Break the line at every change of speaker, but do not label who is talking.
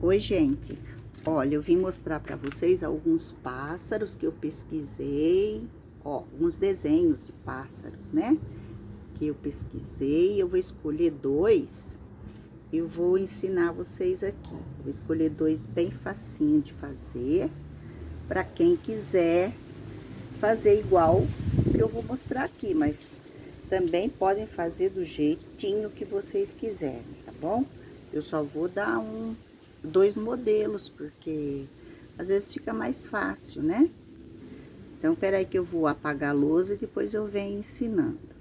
Oi, gente. Olha, eu vim mostrar para vocês alguns pássaros que eu pesquisei. Ó, alguns desenhos de pássaros, né? Que eu pesquisei. Eu vou escolher dois e vou ensinar vocês aqui. Eu vou escolher dois bem facinho de fazer, para quem quiser fazer igual que eu vou mostrar aqui, mas também podem fazer do jeitinho que vocês quiserem, tá bom? Eu só vou dar dois modelos, porque às vezes fica mais fácil, né? Então, peraí que eu vou apagar a luz e depois eu venho ensinando.